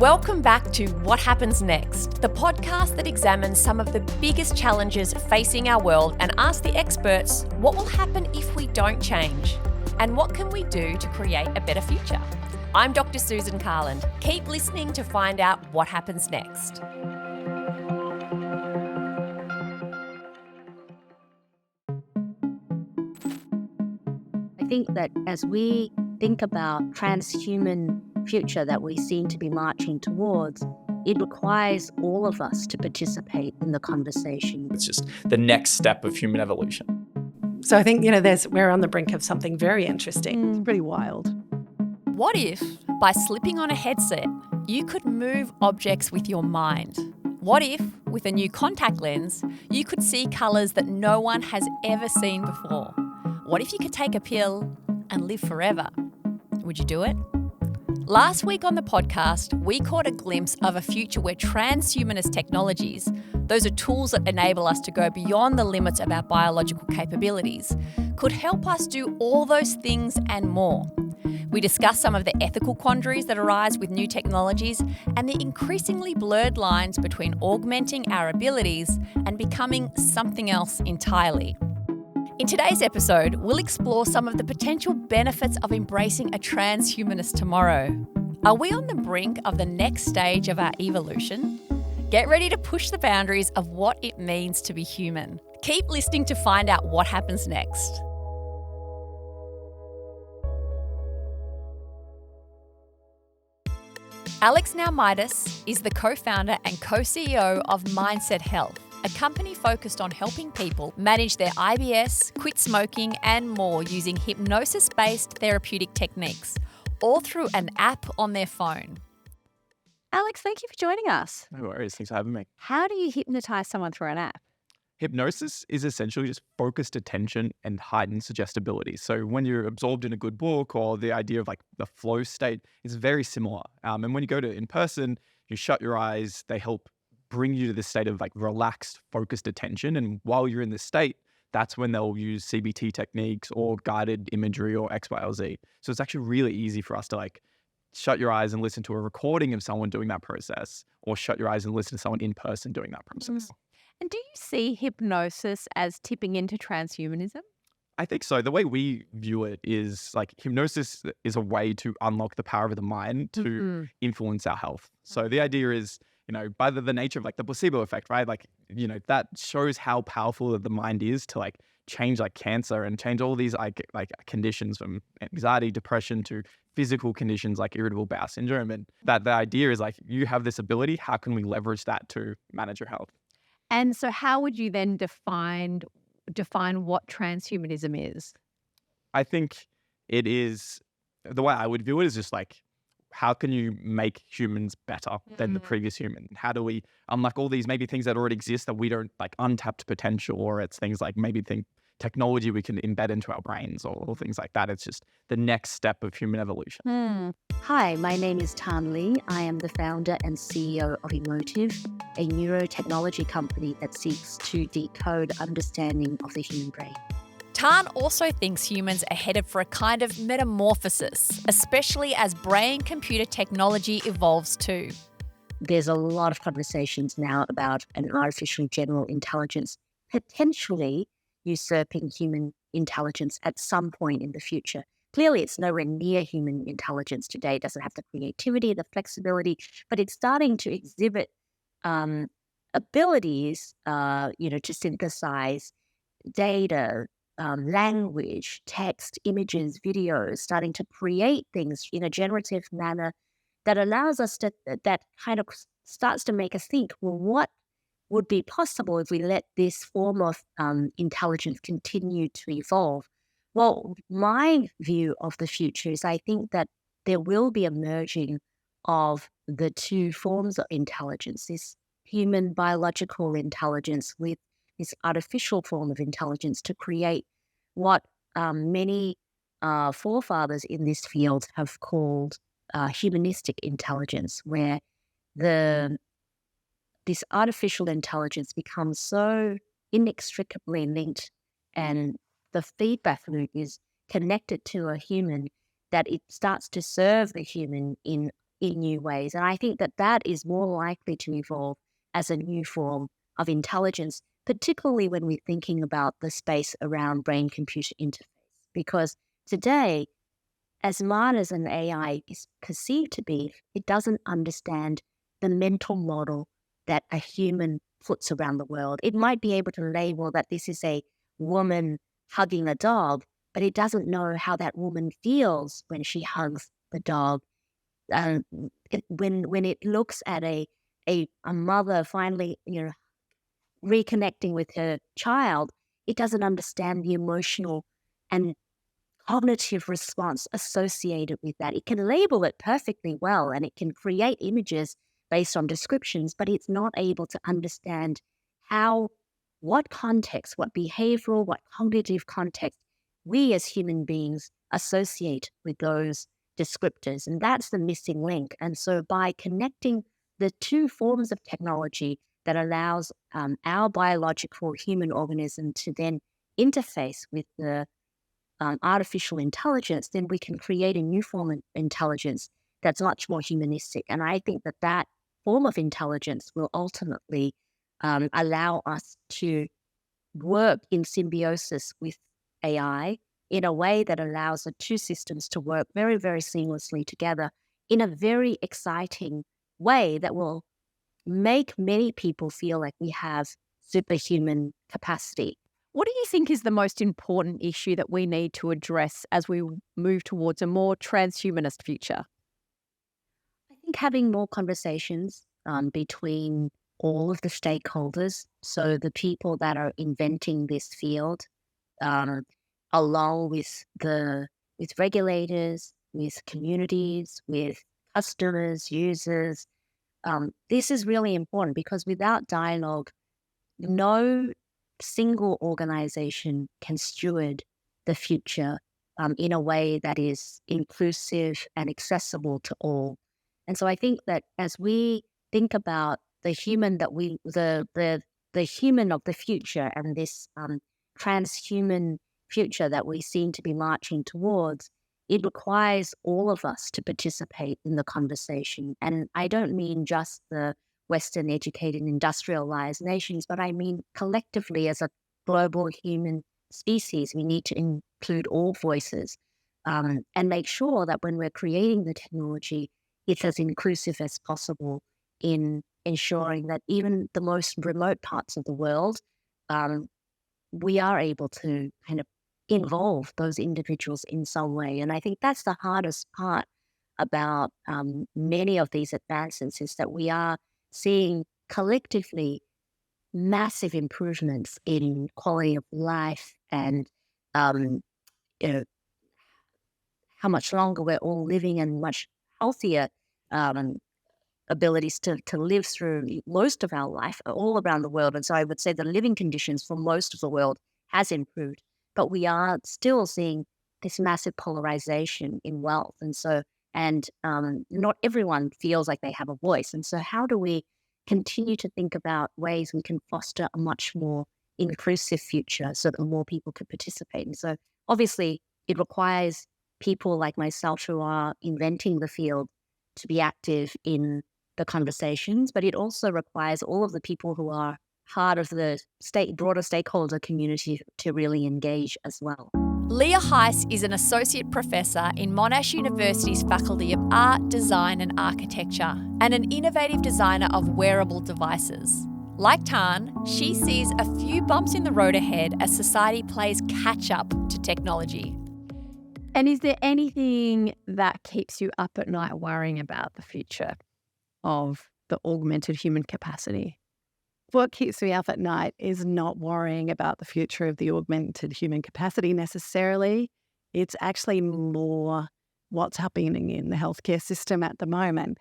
Welcome back to What Happens Next, the podcast that examines some of the biggest challenges facing our world and asks the experts what will happen if we don't change and what can we do to create a better future. I'm Dr. Susan Carland. Keep listening to find out what happens next. I think that as we think about transhuman future that we seem to be marching towards, it requires all of us to participate in the conversation. It's just the next step of human evolution. So I think, we're on the brink of something very interesting. It's pretty wild. What if, by slipping on a headset, you could move objects with your mind? What if, with a new contact lens, you could see colours that no one has ever seen before? What if you could take a pill and live forever? Would you do it? Last week on the podcast, we caught a glimpse of a future where transhumanist technologies, those are tools that enable us to go beyond the limits of our biological capabilities, could help us do all those things and more. We discussed some of the ethical quandaries that arise with new technologies and the increasingly blurred lines between augmenting our abilities and becoming something else entirely. In today's episode, we'll explore some of the potential benefits of embracing a transhumanist tomorrow. Are we on the brink of the next stage of our evolution? Get ready to push the boundaries of what it means to be human. Keep listening to find out what happens next. Alex Naoumidis is the co-founder and co-CEO of MindsetHealth, a company focused on helping people manage their IBS, quit smoking, and more using hypnosis-based therapeutic techniques, all through an app on their phone. Alex, thank you for joining us. No worries. Thanks for having me. How do you hypnotize someone through an app? Hypnosis is essentially just focused attention and heightened suggestibility. So when you're absorbed in a good book or the idea of like the flow state is very similar. And when you go to in person, you shut your eyes, they help bring you to this state of like relaxed, focused attention. And while you're in this state, that's when they'll use CBT techniques or guided imagery or X, Y, or Z. So it's actually really easy for us to like shut your eyes and listen to a recording of someone doing that process, or shut your eyes and listen to someone in person doing that process. And do you see hypnosis as tipping into transhumanism? I think so. The way we view it is like hypnosis is a way to unlock the power of the mind to influence our health. So the idea is, by the nature of like the placebo effect, right? Like, that shows how powerful the mind is to like change like cancer and change all these like conditions from anxiety, depression to physical conditions like irritable bowel syndrome. And that the idea is like, you have this ability, how can we leverage that to manage your health? And so how would you then define what transhumanism is? I think it is, the way I would view it is just like, how can you make humans better than the previous human? How do we unlock all these maybe things that already exist that we don't like, untapped potential, or it's things like maybe technology we can embed into our brains or things like that. It's just the next step of human evolution. Hi, my name is Tan Lee. I am the founder and CEO of EMOTIV, a neurotechnology company that seeks to decode understanding of the human brain. Tan also thinks humans are headed for a kind of metamorphosis, especially as brain-computer technology evolves too. There's a lot of conversations now about an artificial general intelligence potentially usurping human intelligence at some point in the future. Clearly, it's nowhere near human intelligence today. It doesn't have the creativity, the flexibility, but it's starting to exhibit abilities, to synthesize data, language, text, images, videos, starting to create things in a generative manner that allows us to, that kind of starts to make us think, well, what would be possible if we let this form of intelligence continue to evolve? Well, my view of the future is I think that there will be a merging of the two forms of intelligence, this human biological intelligence with this artificial form of intelligence, to create what many forefathers in this field have called humanistic intelligence, where this artificial intelligence becomes so inextricably linked and the feedback loop is connected to a human that it starts to serve the human in in new ways. And I think that that is more likely to evolve as a new form of intelligence, particularly when we're thinking about the space around brain-computer interface. Because today, as smart as an AI is perceived to be, it doesn't understand the mental model that a human puts around the world. It might be able to label that this is a woman hugging a dog, but it doesn't know how that woman feels when she hugs the dog. When it looks at a mother finally, reconnecting with her child, it doesn't understand the emotional and cognitive response associated with that. It can label it perfectly well and it can create images based on descriptions, but it's not able to understand what context, what behavioral, what cognitive context we as human beings associate with those descriptors. And that's the missing link. And so by connecting the two forms of technology that allows our biological human organism to then interface with the artificial intelligence, then we can create a new form of intelligence that's much more humanistic. And I think that that form of intelligence will ultimately allow us to work in symbiosis with AI in a way that allows the two systems to work very, very seamlessly together in a very exciting way that will make many people feel like we have superhuman capacity. What do you think is the most important issue that we need to address as we move towards a more transhumanist future? I think having more conversations between all of the stakeholders, so the people that are inventing this field, along with regulators, with communities, with customers, users. This is really important because without dialogue, no single organization can steward the future in a way that is inclusive and accessible to all. And so I think that as we think about the human the human of the future and this transhuman future that we seem to be marching towards, it requires all of us to participate in the conversation. And I don't mean just the Western educated industrialized nations, but I mean collectively as a global human species, we need to include all voices and make sure that when we're creating the technology, it's as inclusive as possible in ensuring that even the most remote parts of the world, we are able to kind of involve those individuals in some way. And I think that's the hardest part about many of these advances is that we are seeing collectively massive improvements in quality of life and how much longer we're all living and much healthier abilities to live through most of our life all around the world. And so I would say the living conditions for most of the world has improved, but we are still seeing this massive polarization in wealth. And so, not everyone feels like they have a voice. And so how do we continue to think about ways we can foster a much more inclusive future so that more people can participate? And so obviously it requires people like myself who are inventing the field to be active in the conversations, but it also requires all of the people who are part of the broader stakeholder community to really engage as well. Leah Heiss is an associate professor in Monash University's Faculty of Art, Design and Architecture and an innovative designer of wearable devices. Like Tan, she sees a few bumps in the road ahead as society plays catch-up to technology. And is there anything that keeps you up at night worrying about the future of the augmented human capacity? What keeps me up at night is not worrying about the future of the augmented human capacity necessarily. It's actually more what's happening in the healthcare system at the moment.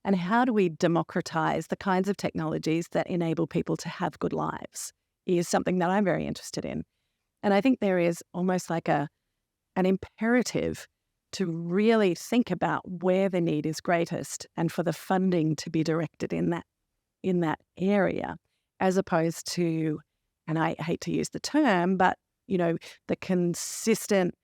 And how do we democratize the kinds of technologies that enable people to have good lives is something that I'm very interested in. And I think there is almost like an imperative to really think about where the need is greatest and for the funding to be directed in that area, as opposed to, and I hate to use the term, but the consistent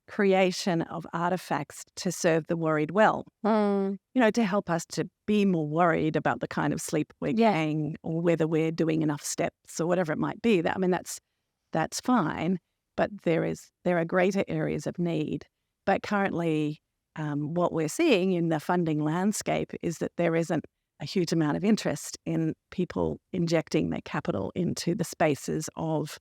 creation of artifacts to serve the worried well, to help us to be more worried about the kind of sleep we're getting or whether we're doing enough steps or whatever it might be. That's fine, but there are greater areas of need. But currently, what we're seeing in the funding landscape is that there isn't a huge amount of interest in people injecting their capital into the spaces of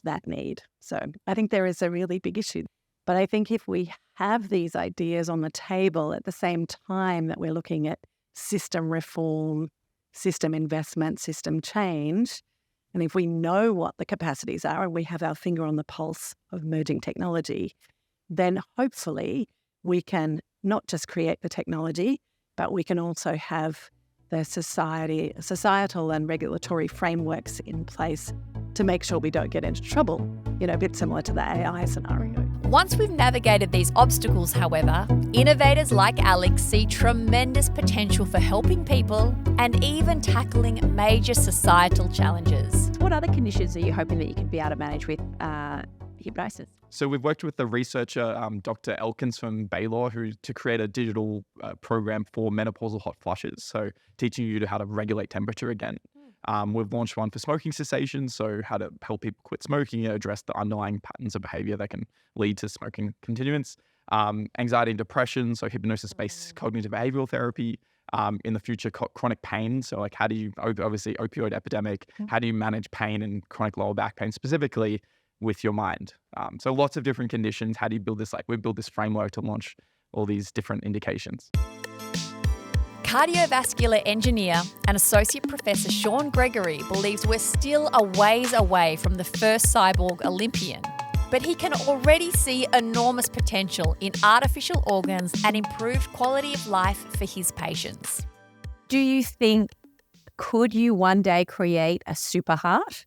that need. So I think there is a really big issue. But I think if we have these ideas on the table at the same time that we're looking at system reform, system investment, system change, and if we know what the capacities are and we have our finger on the pulse of emerging technology, then hopefully we can not just create the technology, but we can also have the societal and regulatory frameworks in place to make sure we don't get into trouble, a bit similar to the AI scenario. Once we've navigated these obstacles, however, innovators like Alex see tremendous potential for helping people and even tackling major societal challenges. What other conditions are you hoping that you can be able to manage with hypnosis? So we've worked with the researcher, Dr. Elkins from Baylor, to create a digital program for menopausal hot flushes. So teaching you how to regulate temperature again. We've launched one for smoking cessation, so how to help people quit smoking, address the underlying patterns of behavior that can lead to smoking continuance. Anxiety and depression, so hypnosis-based cognitive behavioral therapy. In the future, chronic pain. So like how do you, obviously opioid epidemic, how do you manage pain and chronic lower back pain specifically with your mind? So lots of different conditions. How do you build this? We build this framework to launch all these different indications. Cardiovascular engineer and associate professor Sean Gregory believes we're still a ways away from the first cyborg Olympian, but he can already see enormous potential in artificial organs and improved quality of life for his patients. Do you think, could you one day create a super heart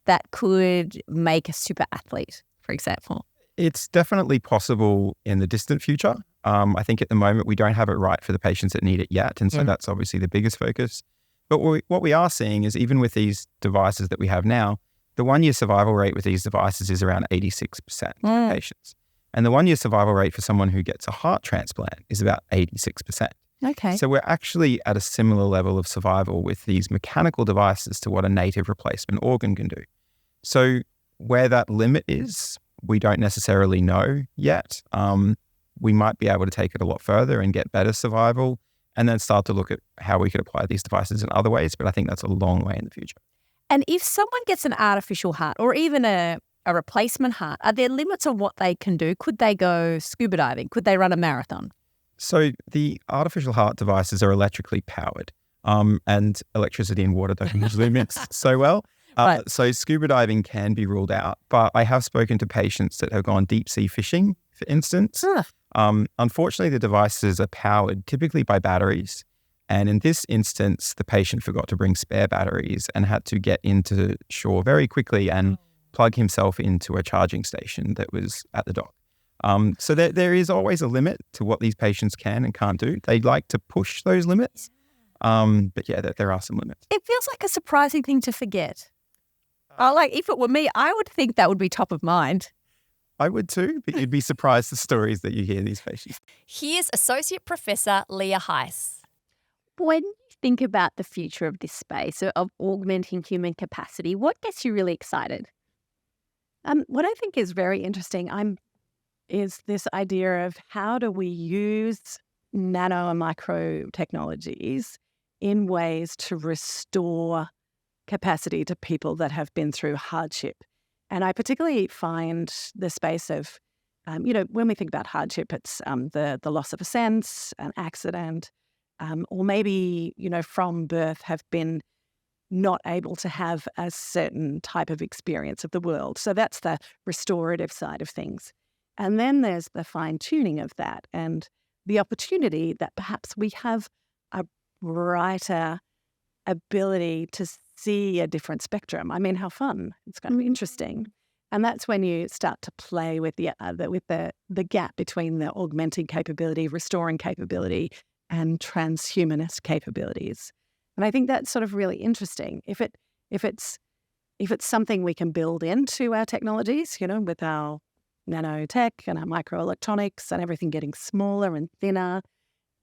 that could make a super athlete, for example? It's definitely possible in the distant future. I think at the moment we don't have it right for the patients that need it yet. And so that's obviously the biggest focus. But what we are seeing is even with these devices that we have now, the 1-year survival rate with these devices is around 86% of patients. And the 1-year survival rate for someone who gets a heart transplant is about 86%. Okay. So we're actually at a similar level of survival with these mechanical devices to what a native replacement organ can do. So where that limit is, we don't necessarily know yet. We might be able to take it a lot further and get better survival and then start to look at how we could apply these devices in other ways. But I think that's a long way in the future. And if someone gets an artificial heart or even a replacement heart, are there limits on what they can do? Could they go scuba diving? Could they run a marathon? So the artificial heart devices are electrically powered, and electricity and water don't usually mix so well. Right. So scuba diving can be ruled out, but I have spoken to patients that have gone deep sea fishing, for instance. Unfortunately, the devices are powered typically by batteries. And in this instance, the patient forgot to bring spare batteries and had to get into shore very quickly and plug himself into a charging station that was at the dock. So there is always a limit to what these patients can and can't do. They like to push those limits. But yeah, there are some limits. It feels like a surprising thing to forget. If it were me, I would think that would be top of mind. I would too, but you'd be surprised the stories that you hear these patients. Here's Associate Professor Leah Heiss. When you think about the future of this space, of augmenting human capacity, what gets you really excited? What I think is very interesting is this idea of how do we use nano and micro technologies in ways to restore capacity to people that have been through hardship. And I particularly find the space of, when we think about hardship, it's the loss of a sense, an accident, or maybe, from birth have been not able to have a certain type of experience of the world. So that's the restorative side of things. And then there's the fine-tuning of that and the opportunity that perhaps we have a brighter ability to see a different spectrum. I mean, how fun. It's going to be interesting. And that's when you start to play with the gap between the augmenting capability, restoring capability, and transhumanist capabilities. And I think that's sort of really interesting. If it's something we can build into our technologies, with our nanotech and our microelectronics and everything getting smaller and thinner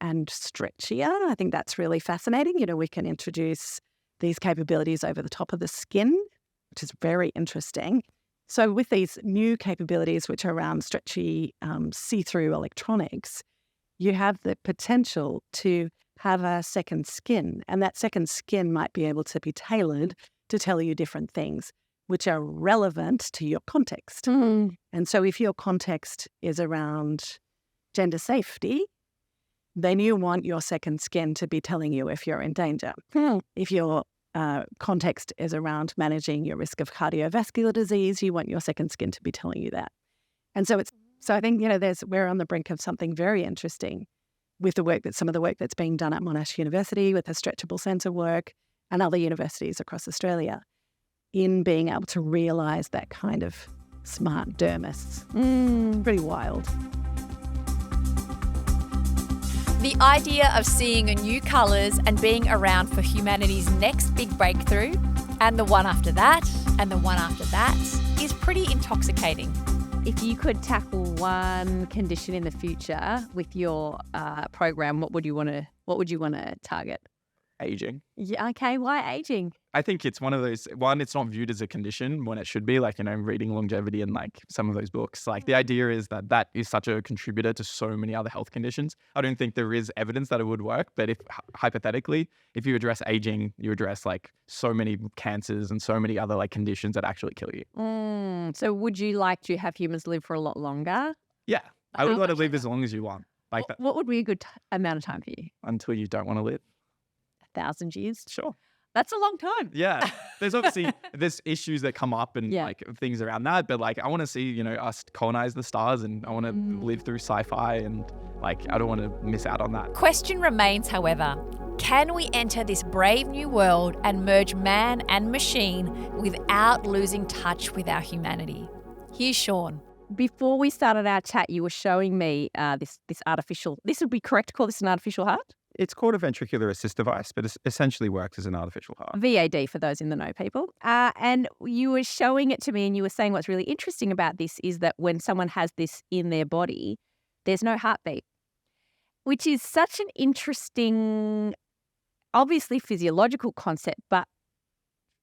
and stretchier. I think that's really fascinating. We can introduce these capabilities over the top of the skin, which is very interesting. So with these new capabilities, which are around stretchy, see-through electronics, you have the potential to have a second skin, and that second skin might be able to be tailored to tell you different things which are relevant to your context. And so if your context is around gender safety, then you want your second skin to be telling you if you're in danger. If your context is around managing your risk of cardiovascular disease, you want your second skin to be telling you that. And so I think, we're on the brink of something very interesting with some of the work that's being done at Monash University with the stretchable sensor work and other universities across Australia in being able to realise that kind of smart dermis. Pretty wild. The idea of seeing new colours and being around for humanity's next big breakthrough, and the one after that, and the one after that, is pretty intoxicating. If you could tackle one condition in the future with your program, what would you want to target? Aging. Yeah. Okay. Why aging? I think it's one of those, it's not viewed as a condition when it should be, reading longevity and some of those books. The idea is that is such a contributor to so many other health conditions. I don't think there is evidence that it would work, but if hypothetically, if you address aging, you address so many cancers and so many other conditions that actually kill you. So would you like to have humans live for a lot longer? Yeah. I would let it live as long as you want. What would be a good amount of time for you? Until you don't want to live. 1,000 years? Sure. That's a long time. Yeah. There's obviously issues that come up and things around that. But I want to see, us colonize the stars, and I want to live through sci-fi, and I don't want to miss out on that. Question remains, however, can we enter this brave new world and merge man and machine without losing touch with our humanity? Here's Sean. Before we started our chat, you were showing me this artificial, this would be correct to call this an artificial heart? It's called a ventricular assist device, but it essentially works as an artificial heart. VAD for those in the know, people. And you were showing it to me, and you were saying what's really interesting about this is that when someone has this in their body, there's no heartbeat, which is such an interesting, obviously physiological concept, but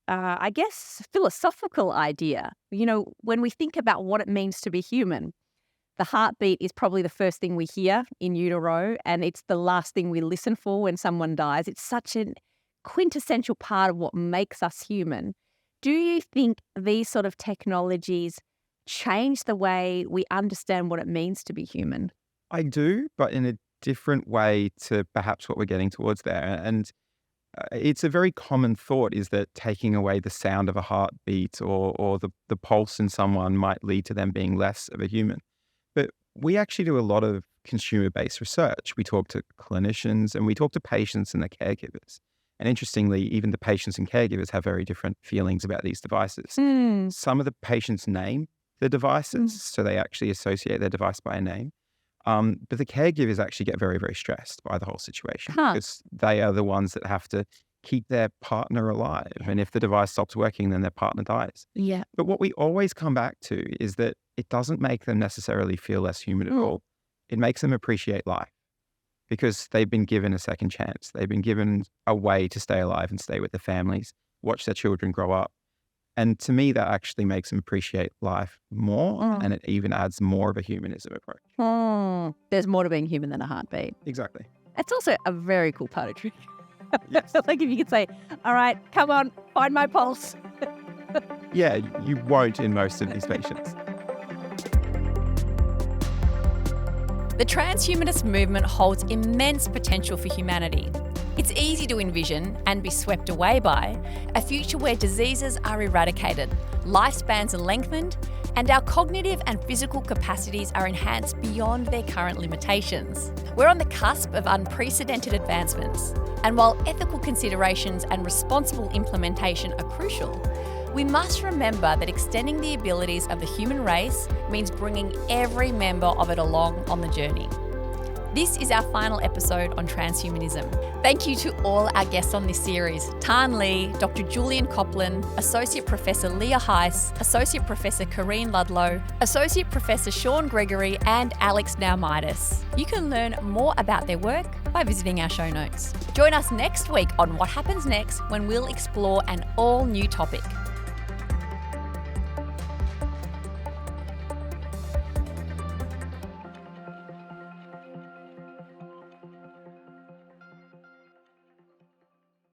I guess philosophical idea. When we think about what it means to be human, the heartbeat is probably the first thing we hear in utero, and it's the last thing we listen for when someone dies. It's such a quintessential part of what makes us human. Do you think these sort of technologies change the way we understand what it means to be human? I do, but in a different way to perhaps what we're getting towards there. And it's a very common thought is that taking away the sound of a heartbeat or the pulse in someone might lead to them being less of a human. But we actually do a lot of consumer-based research. We talk to clinicians and we talk to patients and their caregivers. And interestingly, even the patients and caregivers have very different feelings about these devices. Some of the patients name the devices, so they actually associate their device by a name. But the caregivers actually get very, very stressed by the whole situation because they are the ones that have to keep their partner alive. And if the device stops working, then their partner dies. Yeah. But what we always come back to is that it doesn't make them necessarily feel less human at all. It makes them appreciate life because they've been given a second chance. They've been given a way to stay alive and stay with their families, watch their children grow up. And to me, that actually makes them appreciate life more, and it even adds more of a humanism approach. There's more to being human than a heartbeat. Exactly. It's also a very cool poetry. Yes. Like if you could say, all right, come on, find my pulse. Yeah, you won't in most of these patients. The transhumanist movement holds immense potential for humanity. It's easy to envision and be swept away by a future where diseases are eradicated, lifespans are lengthened, and our cognitive and physical capacities are enhanced beyond their current limitations. We're on the cusp of unprecedented advancements, and while ethical considerations and responsible implementation are crucial, we must remember that extending the abilities of the human race means bringing every member of it along on the journey. This is our final episode on transhumanism. Thank you to all our guests on this series: Tan Lee, Dr. Julian Copland, Associate Professor Leah Heiss, Associate Professor Kareen Ludlow, Associate Professor Sean Gregory, and Alex Naoumidis. You can learn more about their work by visiting our show notes. Join us next week on What Happens Next, when we'll explore an all-new topic.